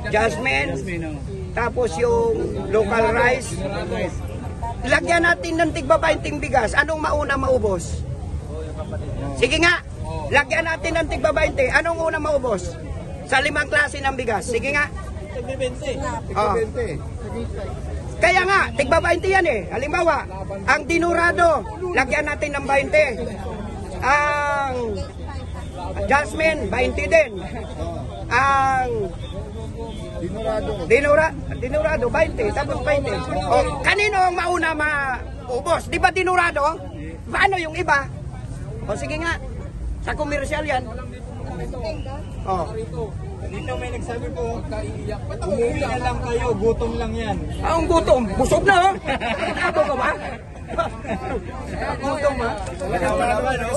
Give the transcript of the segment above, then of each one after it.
jasmine, tapos yung local rice. Lagyan natin ng tigba 20 bigas. Anong mauna maubos? Sige nga, lagyan natin ng tigba 20. Anong una maubos? Sa 5 klase ng bigas. Sige nga. Oh. Kaya nga, tigba 20 yan eh. Halimbawa, ang dinurado, lagyan natin ng 20. Ang jasmine, 20 din. Ang dinurado, 20. Tapos 20. Oh, kanino ang mauna maubos? Di ba dinurado? Paano yung iba? O sige nga, sa komersyal yan. Oh. Dito may nagsabi po, umuwi na lang kayo, gutom lang yan. Ang gutom, busog na oh. Ako ka ba? Gutom ha? Wala ba, no?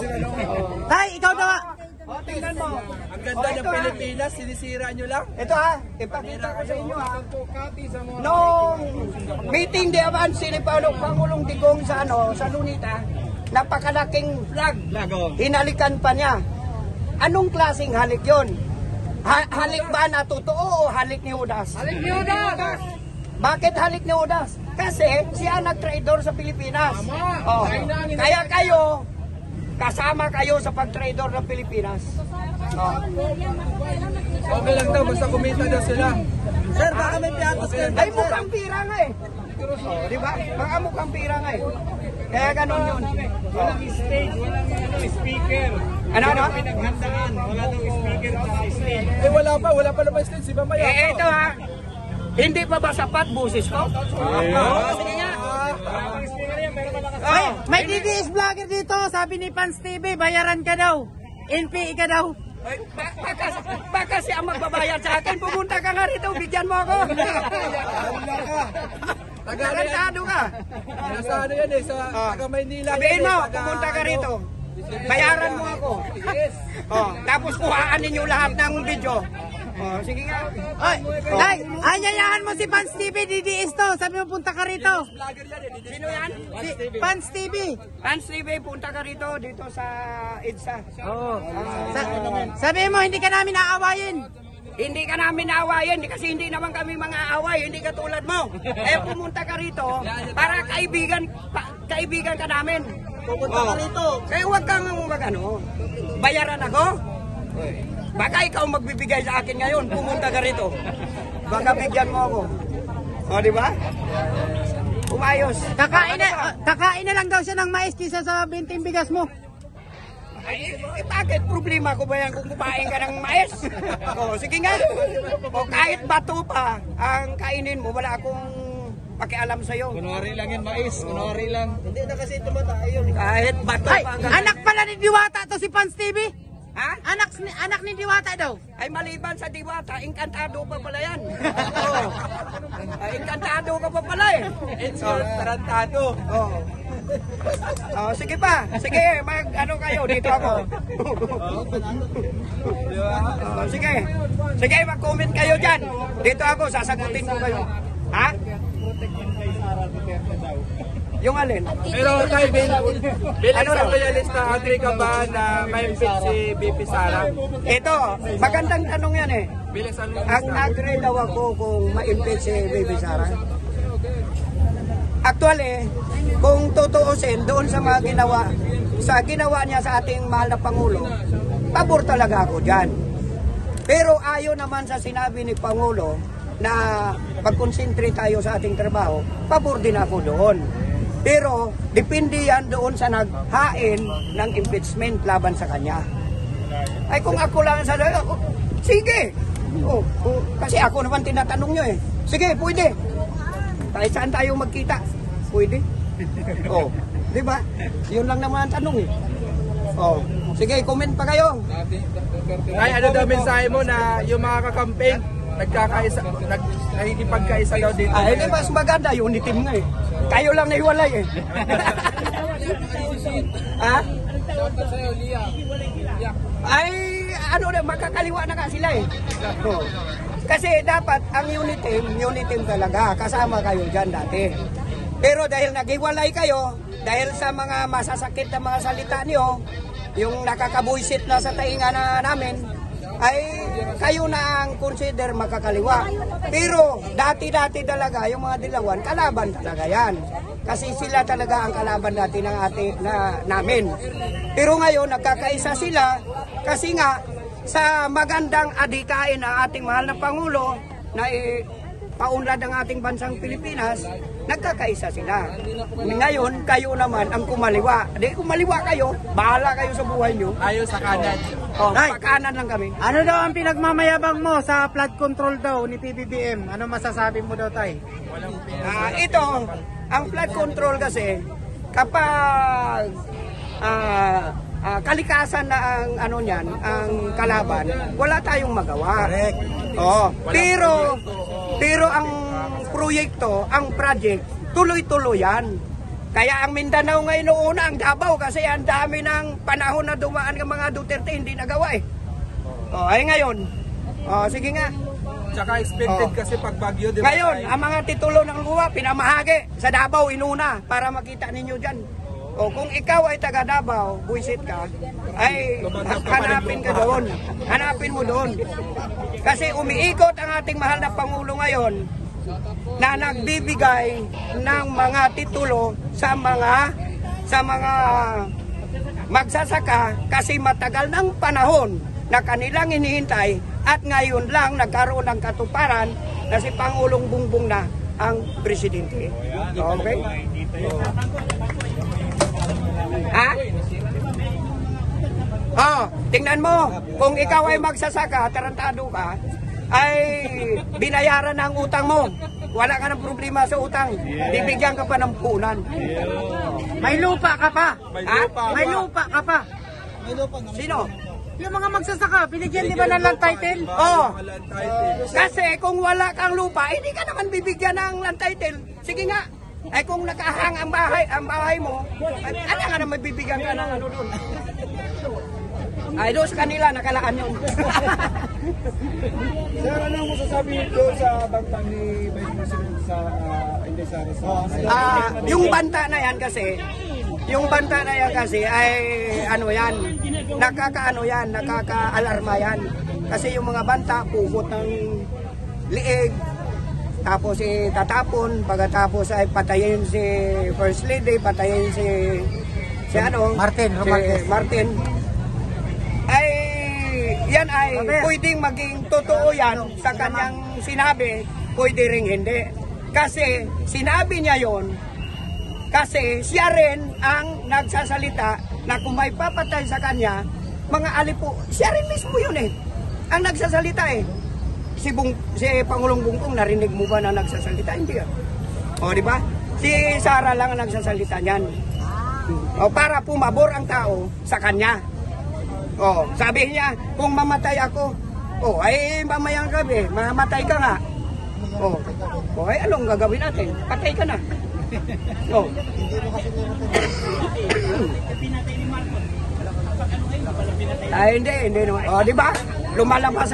Tay, ikaw daw. O, tingnan mo. Ang ganda ng Pilipinas, sinisira nyo lang. Ito ha, ipakita ko sa inyo ha. Nung meeting di avance ni Pangulong Digong sa Lunita, napakalaking flag. Hinalikan pa niya. Anong klaseng halik yun? Halik ba na totoo o halik ni Judas? Halik ni Judas! Bakit halik ni Judas? Kasi siya nag-trader sa Pilipinas. Oh. Kaya kayo, kasama kayo sa pag-trader ng Pilipinas. Oh. Okay lang daw, basta kumita daw sila. Sir, baka may piatos kayo. Ay, mukhang pira nga eh. Oh, di ba? Baka mukhang pira nga eh. Kaya ganun yun. Walang stage, walang speaker. Ano? Pinaghandaan, wala daw speaker at stage. Eh wala pa naman stage, si Mamaya. Eh, ito ha. Hindi pa ba sapat busis ko? Sige nga. Ay, may DDS vlogger dito. Sabi ni Pans TV, bayaran ka daw. NPE ka daw. Ay, baka siya magbabayad sa akin. Pumunta ka nga rito, bigyan mo ako. Tagalantado ka. Nasa ano yan eh, sa taga Maynila. Sabihin mo, pumunta ka rito. Bayaran mo ako. Oh, tapos kuhaan ninyo lahat ng video. Oh, sige nga. Ay, anyayahan mo si Pans TV, DDS to. Sabi mo, punta ka rito. Sino yan? Si Pans TV. Hans TV, punta ka rito dito sa EDSA. Oo. Sabi mo, hindi ka namin aawayin. Hindi ka namin naawayin kasi hindi naman kami mga away, hindi ka tulad mo. Eh pumunta ka rito para kaibigan ka namin. Pupunta ka rito. Kaya huwag kang bayaran ako. Baka ikaw magbibigay sa akin ngayon, pumunta ka rito. Baka bigyan mo ako. O, di ba? Umayos. Kakain na lang daw siya ng mais kisa sa 20 bigas mo. Ay, bakit problema ko ba yan kung kumain ka ng mais? O, sige nga. O, kahit bato pa ang kainin mo, wala akong pakialam sa'yo. Kunwari lang yan, mais. Kunwari lang. Hindi na kasi tumatayo. Kahit bato Ay, pa ang anak pala ni Diwata to si Pans TV. Ha? Anak ni Diwata daw. Ay, maliban sa Diwata, inkantado pa pala yan. Oo. Ay, inkantado ka pa pala eh. It's your tarantado. Oo. Oh, sige pa. Sige, kayo dito ako. Sige. Sige, mag-comment kayo dyan. Dito ako, sasagutin ko kayo. Ha? Yung alin? Pero tayo, bilang sa realista, agree ka ba na may fit si BP Sara? Ito, magandang tanong yan eh. Bilang sa Agree daw ako kung ma-impede si Baby Sara. Actually, kung tutuusin doon sa mga ginawa niya sa ating mahal na Pangulo, pabor talaga ako dyan. Pero ayaw naman sa sinabi ni Pangulo na pag-concentrate tayo sa ating trabaho, pabor din ako doon. Pero depende yan doon sa naghain ng impeachment laban sa kanya. Ay kung ako lang sa sige. Kasi ako naman tinatanong nyo eh. Sige, pwede. Kahit saan tayo magkita, pwede. Di ba? Yun lang naman ang tanong eh. Sige, comment pa kayo. ay, ano daw mensahe mo na yung mga kakamping nakikipagkaisa daw dito? Hindi mas maganda yung unitim nga eh. Kayo lang naiwalay eh. Ha? Ay, makakaliwa na nga sila eh. Kasi dapat ang unitim talaga. Kasama kayo dyan dati. Pero dahil naghiwalay kayo, dahil sa mga masasakit na mga salita niyo, yung nakakabuisit na sa tainga na namin, ay kayo na ang consider makakaliwa. Pero dati-dati talaga yung mga Dilawan, kalaban talaga yan. Kasi sila talaga ang kalaban dati ng namin. Pero ngayon, nagkakaisa sila kasi nga sa magandang adhikain ng ating mahal na Pangulo na paunlad ng ating bansang Pilipinas, nagkakaisa sila. Ngayon, kayo naman ang kumaliwa. Di kumaliwa kayo, bahala kayo sa buhay nyo. Ayaw sa kanan. Oh, Tay, pakanan lang kami. ano daw ang pinagmamayabang mo sa flood control daw ni PBBM? Ano masasabi mo daw, Tay? Ito, ang flood control kasi, kapag kalikasan na ang ano niyan, ang kalaban, wala tayong magawa. Correct. Oh, pero ang proyekto, ang project, tuloy-tuloy yan. Kaya ang Mindanao ngayon una, ang Davao, kasi ang dami ng panahon na dumaan ng mga Duterte, hindi nagawa eh. Oh, ay ngayon. Oh, sige nga. Tsaka expected Oh. kasi pag bagyo, di ba? Ngayon, Tay? ang mga titulo ng luwa, pinamahagi sa Davao, inuna, para makita ninyo dyan. O kung ikaw ay taga Davao, buisit ka, ay hanapin ka doon. Hanapin mo doon. Kasi umiikot ang ating mahal na Pangulo ngayon na nagbibigay ng mga titulo sa mga magsasaka kasi matagal ng panahon na kanilang hinihintay at ngayon lang nagkaroon ng katuparan na si Pangulong Bongbong na ang presidente. Okay? Ha? Oh, tingnan mo, kung ikaw ay magsasaka, tarantado ka, ay binayaran na ang utang mo. Wala ka ng problema sa utang. Bibigyan ka pa ng punan. May lupa ka pa. Ha? May lupa ka pa. Sino? Yung mga magsasaka, binigyan di ba ng land title? Oh, Walang title. kasi kung wala kang lupa, hindi ka naman bibigyan ng land title. Sige nga. Ay kung nakahang ang bahay mo, ano nga naman bibigyan ka ng ano doon? Ay doon sa kanila, nakalaan yun. Sir, ano mo sasabi doon sa bantang ni Vice President sa Indesares? Yung banta na yan kasi, ay ano yan, nakaka-alarma yan. Kasi yung mga banta, pugot ng liig, tapos tatapon, pagkatapos ay patayin si First Lady, patayin si Martin, Martin. Ay, yan ay pwedeng maging totoo yan sa kanyang sinabi, pwede ring hindi. Kasi sinabi niya yon kasi siya rin ang nagsasalita na kung may papatay sa kanya, mga alipo, siya rin mismo yun eh, ang nagsasalita eh. Si Pangulong Bongbong, narinig mo ba na nagsasalita? Hindi ah. O, di ba? Si Sara lang ang nagsasalita niyan. O, para pumabor ang tao sa kanya. O, sabi niya, kung mamatay ako, o, ay mamayang gabi, mamatay ka nga. O, ay anong gagawin natin? Patay ka na. O. Ay, hindi naman. O, di ba? Lumalabas